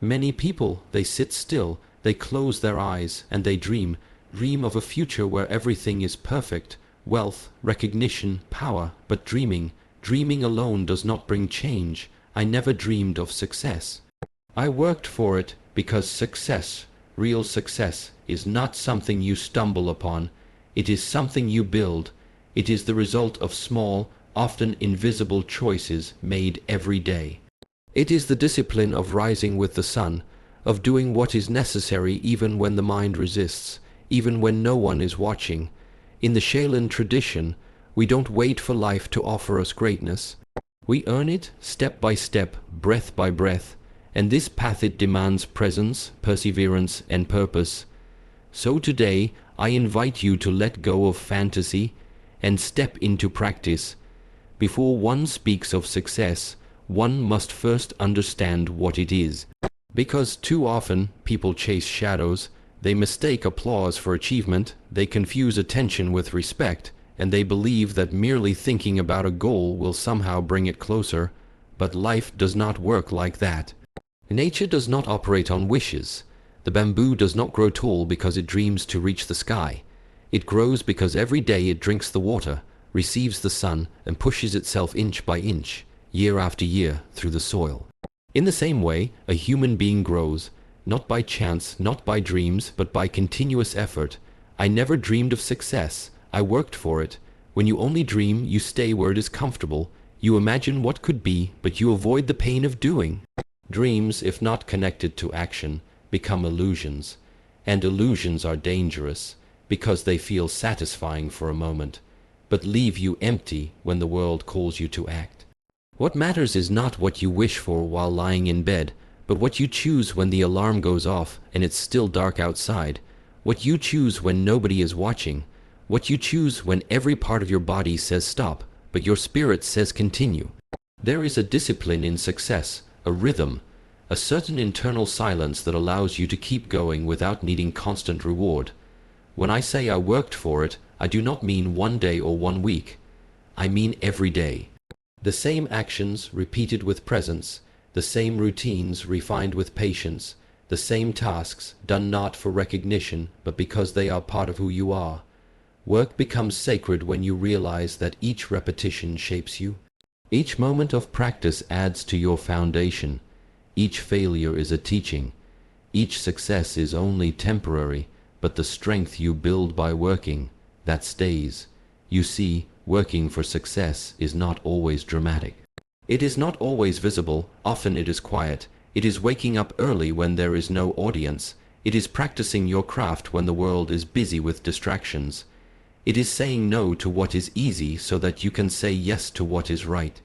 Many people, they sit still, they close their eyes, and they dream of a future where everything is perfect, wealth, recognition, power, but dreaming alone does not bring change. I never dreamed of success. I worked for it because success, real success, is not something you stumble upon. It is something you build. It is the result of small, often invisible choices made every day. It is the discipline of rising with the sun, of doing what is necessary even when the mind resists, even when no one is watching. In the Shaolin tradition, we don't wait for life to offer us greatness. We earn it step by step, breath by breath, and this path it demands presence, perseverance, and purpose. So today, I invite you to let go of fantasy and step into practice. Before one speaks of success, one must first understand what it is. Because too often people chase shadows, they mistake applause for achievement, they confuse attention with respect, and they believe that merely thinking about a goal will somehow bring it closer. But life does not work like that. Nature does not operate on wishes. The bamboo does not grow tall because it dreams to reach the sky. It grows because every day it drinks the water, receives the sun, and pushes itself inch by inch, year after year, through the soil. In the same way, a human being grows, not by chance, not by dreams, but by continuous effort. I never dreamed of success. I worked for it. When you only dream, you stay where it is comfortable. You imagine what could be, but you avoid the pain of doing. Dreams, if not connected to action, become illusions. And illusions are dangerous, because they feel satisfying for a moment, but leave you empty when the world calls you to act. What matters is not what you wish for while lying in bed, but what you choose when the alarm goes off and it's still dark outside. What you choose when nobody is watching. What you choose when every part of your body says stop, but your spirit says continue. There is a discipline in success, a rhythm, a certain internal silence that allows you to keep going without needing constant reward. When I say I worked for it, I do not mean one day or 1 week. I mean every day. The same actions repeated with presence, the same routines refined with patience, the same tasks done not for recognition but because they are part of who you are. Work becomes sacred when you realize that each repetition shapes you. Each moment of practice adds to your foundation. Each failure is a teaching. Each success is only temporary, but the strength you build by working, that stays. You see, working for success is not always dramatic. It is not always visible, often it is quiet. It is waking up early when there is no audience. It is practicing your craft when the world is busy with distractions. It is saying no to what is easy so that you can say yes to what is right.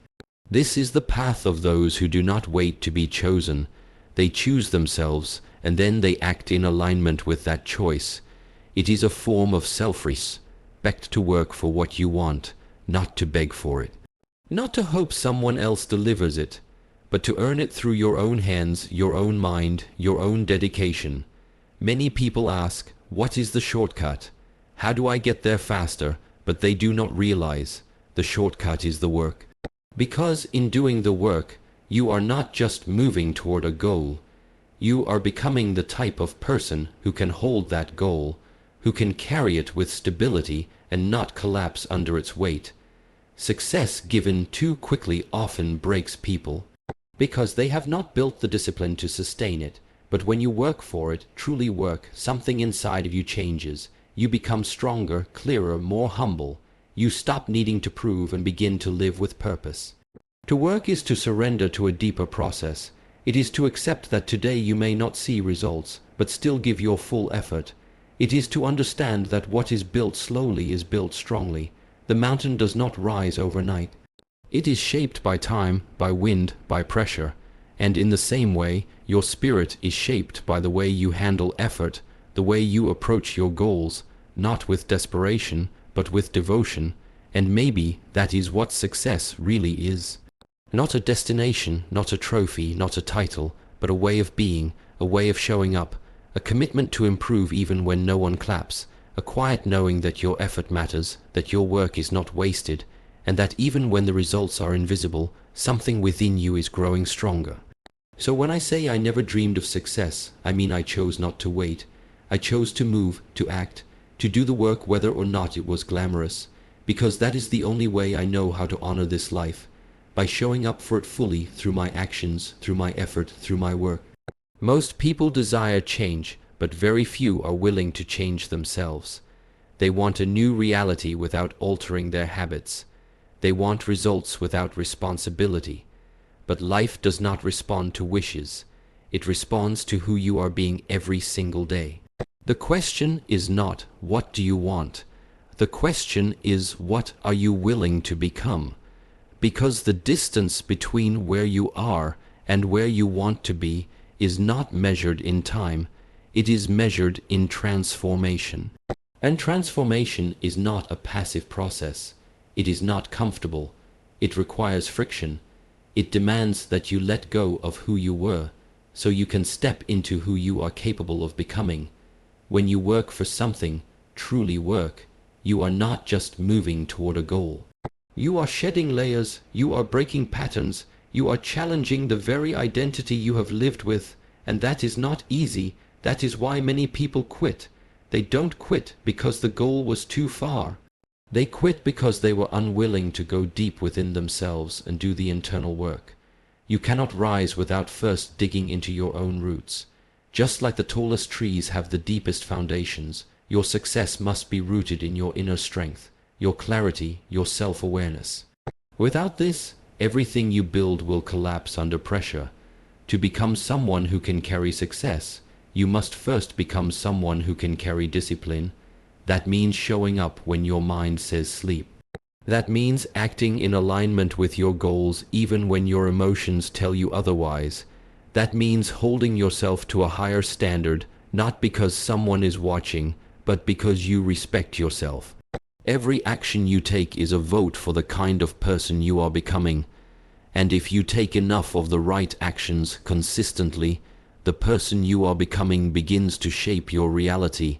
This is the path of those who do not wait to be chosen. They choose themselves, and then they act in alignment with that choice. It is a form of self-respect to work for what you want, not to beg for it. Not to hope someone else delivers it, but to earn it through your own hands, your own mind, your own dedication. Many people ask, what is the shortcut? How do I get there faster? But they do not realize the shortcut is the work. Because in doing the work, you are not just moving toward a goal. You are becoming the type of person who can hold that goal, who can carry it with stability and not collapse under its weight. Success given too quickly often breaks people, because they have not built the discipline to sustain it. But when you work for it, truly work, something inside of you changes. You become stronger, clearer, more humble. You stop needing to prove and begin to live with purpose. To work is to surrender to a deeper process. It is to accept that today you may not see results, but still give your full effort. It is to understand that what is built slowly is built strongly. The mountain does not rise overnight. It is shaped by time, by wind, by pressure. And in the same way, your spirit is shaped by the way you handle effort, the way you approach your goals, not with desperation, but with devotion. And maybe that is what success really is. Not a destination, not a trophy, not a title, but a way of being, a way of showing up, a commitment to improve even when no one claps, a quiet knowing that your effort matters, that your work is not wasted, and that even when the results are invisible, something within you is growing stronger. So when I say I never dreamed of success, I mean I chose not to wait. I chose to move, to act, to do the work whether or not it was glamorous, because that is the only way I know how to honor this life, by showing up for it fully through my actions, through my effort, through my work. Most people desire change, but very few are willing to change themselves. They want a new reality without altering their habits. They want results without responsibility. But life does not respond to wishes. It responds to who you are being every single day. The question is not, what do you want? The question is, what are you willing to become? Because the distance between where you are and where you want to be is not measured in time, it is measured in transformation. And transformation is not a passive process. It is not comfortable. It requires friction. It demands that you let go of who you were, so you can step into who you are capable of becoming. When you work for something, truly work, you are not just moving toward a goal. You are shedding layers, you are breaking patterns, you are challenging the very identity you have lived with, and that is not easy. That is why many people quit. They don't quit because the goal was too far. They quit because they were unwilling to go deep within themselves and do the internal work. You cannot rise without first digging into your own roots. Just like the tallest trees have the deepest foundations, your success must be rooted in your inner strength, your clarity, your self-awareness. Without this, everything you build will collapse under pressure. To become someone who can carry success, you must first become someone who can carry discipline. That means showing up when your mind says sleep. That means acting in alignment with your goals even when your emotions tell you otherwise. That means holding yourself to a higher standard, not because someone is watching, but because you respect yourself. Every action you take is a vote for the kind of person you are becoming. And if you take enough of the right actions consistently, the person you are becoming begins to shape your reality.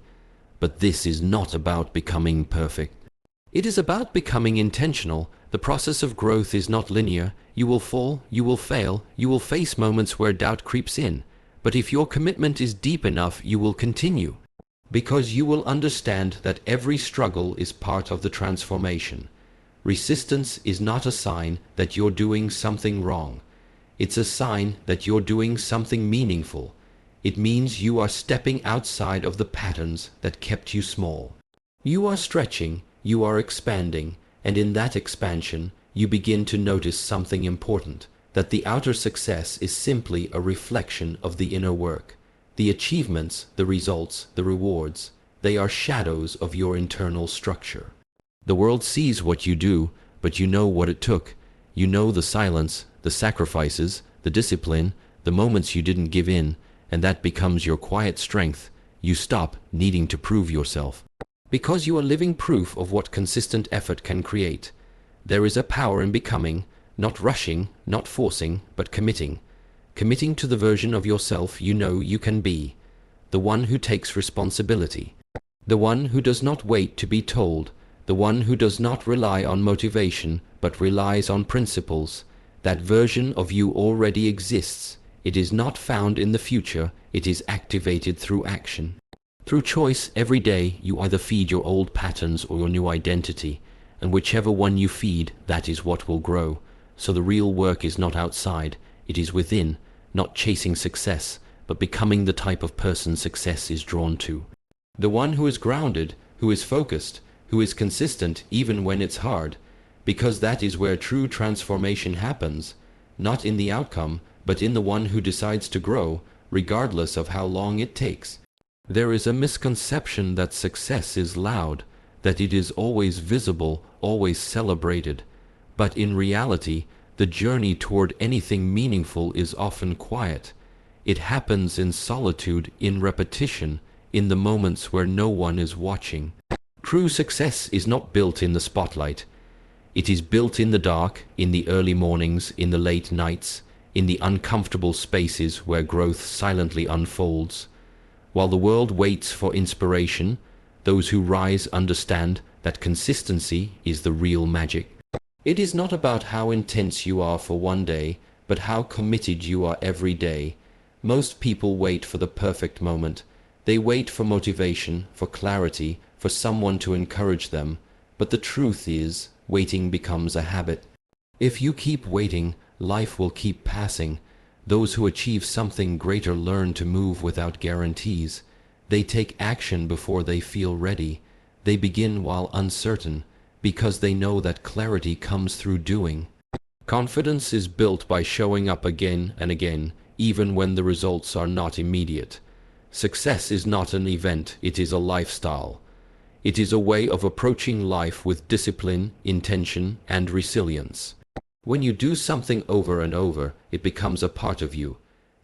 But this is not about becoming perfect. It is about becoming intentional. The process of growth is not linear. You will fall, you will fail, you will face moments where doubt creeps in. But if your commitment is deep enough, you will continue. Because you will understand that every struggle is part of the transformation. Resistance is not a sign that you're doing something wrong. It's a sign that you're doing something meaningful. It means you are stepping outside of the patterns that kept you small. You are stretching, you are expanding, and in that expansion, you begin to notice something important, that the outer success is simply a reflection of the inner work. The achievements, the results, the rewards, they are shadows of your internal structure. The world sees what you do, but you know what it took. You know the silence, the sacrifices, the discipline, the moments you didn't give in, and that becomes your quiet strength. You stop needing to prove yourself. Because you are living proof of what consistent effort can create. There is a power in becoming, not rushing, not forcing, but committing. Committing to the version of yourself you know you can be. The one who takes responsibility. The one who does not wait to be told. The one who does not rely on motivation, but relies on principles. That version of you already exists. It is not found in the future, it is activated through action. Through choice, every day, you either feed your old patterns or your new identity, and whichever one you feed, that is what will grow. So the real work is not outside, it is within, not chasing success, but becoming the type of person success is drawn to. The one who is grounded, who is focused, who is consistent even when it's hard, because that is where true transformation happens, not in the outcome, but in the one who decides to grow, regardless of how long it takes. There is a misconception that success is loud, that it is always visible, always celebrated. But in reality, the journey toward anything meaningful is often quiet. It happens in solitude, in repetition, in the moments where no one is watching. True success is not built in the spotlight. It is built in the dark, in the early mornings, in the late nights, in the uncomfortable spaces where growth silently unfolds. While the world waits for inspiration, those who rise understand that consistency is the real magic. It is not about how intense you are for one day, but how committed you are every day. Most people wait for the perfect moment. They wait for motivation, for clarity, for someone to encourage them. But the truth is, waiting becomes a habit. If you keep waiting, life will keep passing. Those who achieve something greater learn to move without guarantees. They take action before they feel ready. They begin while uncertain, because they know that clarity comes through doing. Confidence is built by showing up again and again, even when the results are not immediate. Success is not an event, it is a lifestyle. It is a way of approaching life with discipline, intention, and resilience. When you do something over and over, it becomes a part of you.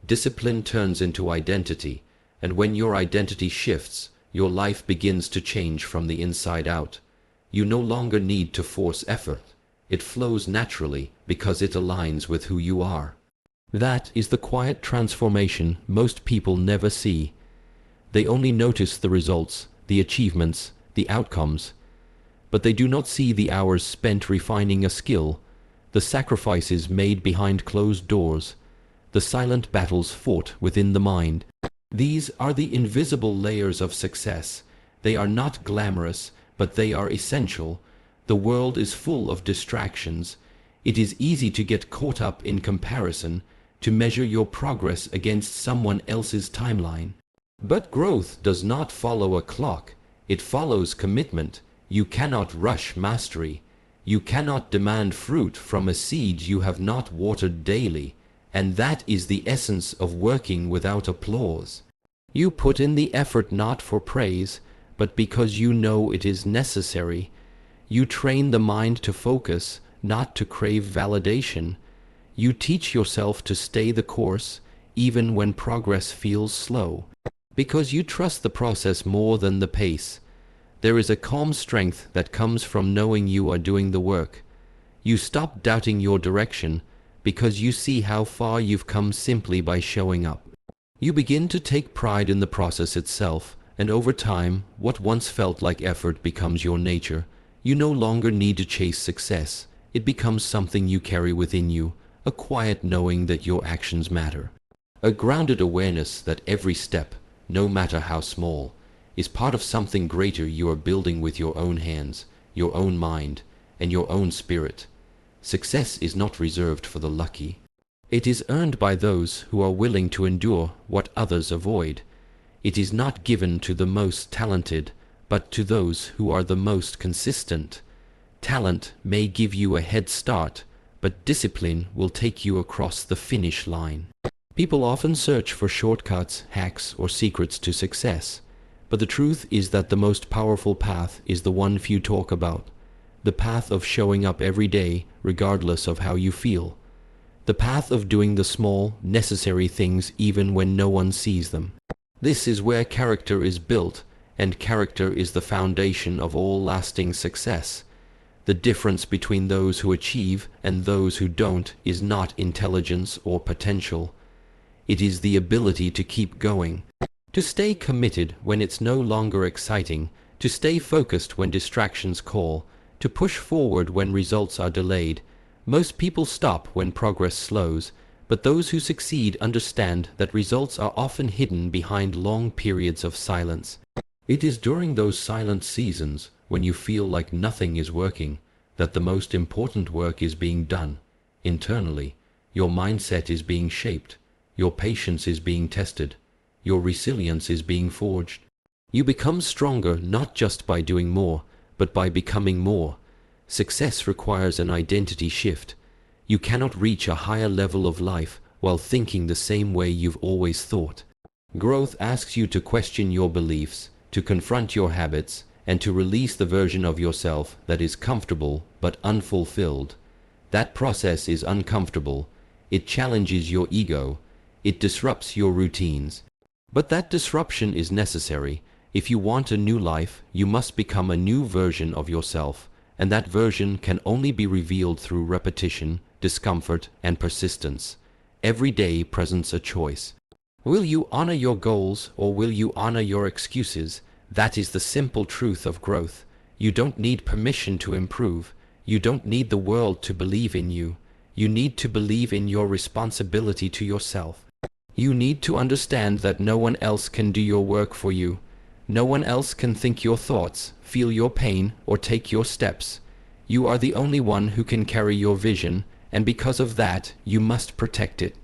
Discipline turns into identity, and when your identity shifts, your life begins to change from the inside out. You no longer need to force effort. It flows naturally because it aligns with who you are. That is the quiet transformation most people never see. They only notice the results, the achievements, the outcomes, but they do not see the hours spent refining a skill, the sacrifices made behind closed doors, the silent battles fought within the mind. These are the invisible layers of success. They are not glamorous, but they are essential. The world is full of distractions. It is easy to get caught up in comparison, to measure your progress against someone else's timeline. But growth does not follow a clock. It follows commitment. You cannot rush mastery. You cannot demand fruit from a seed you have not watered daily, and that is the essence of working without applause. You put in the effort not for praise, but because you know it is necessary. You train the mind to focus, not to crave validation. You teach yourself to stay the course, even when progress feels slow, because you trust the process more than the pace. There is a calm strength that comes from knowing you are doing the work. You stop doubting your direction because you see how far you've come simply by showing up. You begin to take pride in the process itself, and over time, what once felt like effort becomes your nature. You no longer need to chase success. It becomes something you carry within you, a quiet knowing that your actions matter. A grounded awareness that every step, no matter how small, is part of something greater you are building with your own hands, your own mind, and your own spirit. Success is not reserved for the lucky. It is earned by those who are willing to endure what others avoid. It is not given to the most talented, but to those who are the most consistent. Talent may give you a head start, but discipline will take you across the finish line. People often search for shortcuts, hacks, or secrets to success. But the truth is that the most powerful path is the one few talk about. The path of showing up every day, regardless of how you feel. The path of doing the small, necessary things even when no one sees them. This is where character is built, and character is the foundation of all lasting success. The difference between those who achieve and those who don't is not intelligence or potential. It is the ability to keep going. To stay committed when it's no longer exciting, to stay focused when distractions call, to push forward when results are delayed. Most people stop when progress slows, but those who succeed understand that results are often hidden behind long periods of silence. It is during those silent seasons, when you feel like nothing is working, that the most important work is being done. Internally, your mindset is being shaped, your patience is being tested, your resilience is being forged. You become stronger not just by doing more, but by becoming more. Success requires an identity shift. You cannot reach a higher level of life while thinking the same way you've always thought. Growth asks you to question your beliefs, to confront your habits, and to release the version of yourself that is comfortable but unfulfilled. That process is uncomfortable. It challenges your ego. It disrupts your routines. But that disruption is necessary. If you want a new life, you must become a new version of yourself, and that version can only be revealed through repetition, discomfort, and persistence. Every day presents a choice. Will you honor your goals, or will you honor your excuses? That is the simple truth of growth. You don't need permission to improve. You don't need the world to believe in you. You need to believe in your responsibility to yourself. You need to understand that no one else can do your work for you. No one else can think your thoughts, feel your pain, or take your steps. You are the only one who can carry your vision, and because of that, you must protect it.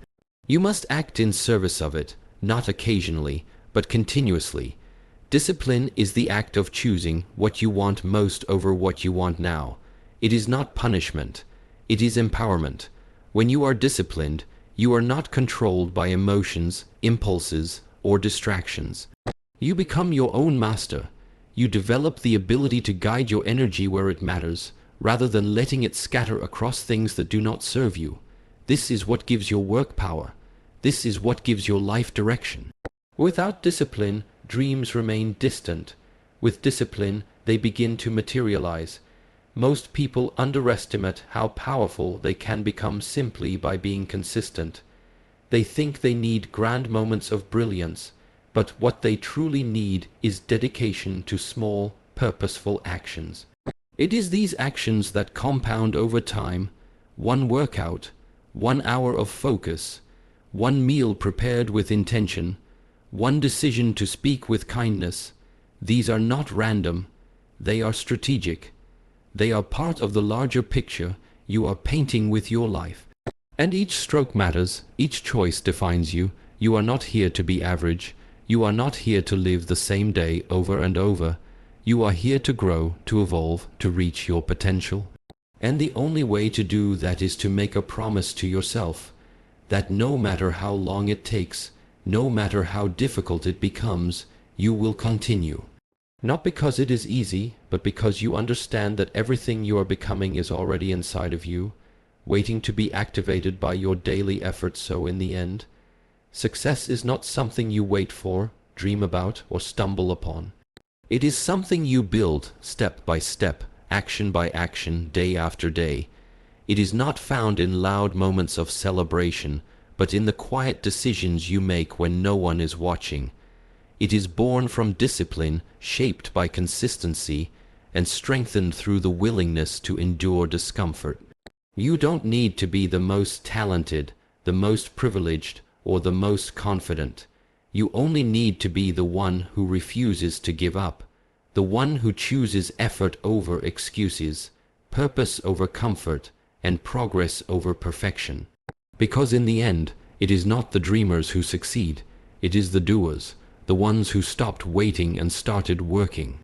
You must act in service of it, not occasionally, but continuously. Discipline is the act of choosing what you want most over what you want now. It is not punishment. It is empowerment. When you are disciplined, you are not controlled by emotions, impulses, or distractions. You become your own master. You develop the ability to guide your energy where it matters, rather than letting it scatter across things that do not serve you. This is what gives your work power. This is what gives your life direction. Without discipline, dreams remain distant. With discipline, they begin to materialize. Most people underestimate how powerful they can become simply by being consistent. They think they need grand moments of brilliance, but what they truly need is dedication to small, purposeful actions. It is these actions that compound over time. One workout, 1 hour of focus, one meal prepared with intention, one decision to speak with kindness. These are not random, they are strategic. They are part of the larger picture you are painting with your life. And each stroke matters, each choice defines you. You are not here to be average. You are not here to live the same day over and over. You are here to grow, to evolve, to reach your potential. And the only way to do that is to make a promise to yourself that no matter how long it takes, no matter how difficult it becomes, you will continue. Not because it is easy, but because you understand that everything you are becoming is already inside of you, waiting to be activated by your daily efforts. So in the end, success is not something you wait for, dream about, or stumble upon. It is something you build step by step, action by action, day after day. It is not found in loud moments of celebration, but in the quiet decisions you make when no one is watching. It is born from discipline, shaped by consistency, and strengthened through the willingness to endure discomfort. You don't need to be the most talented, the most privileged, or the most confident. You only need to be the one who refuses to give up, the one who chooses effort over excuses, purpose over comfort, and progress over perfection. Because in the end, it is not the dreamers who succeed, it is the doers, the ones who stopped waiting and started working.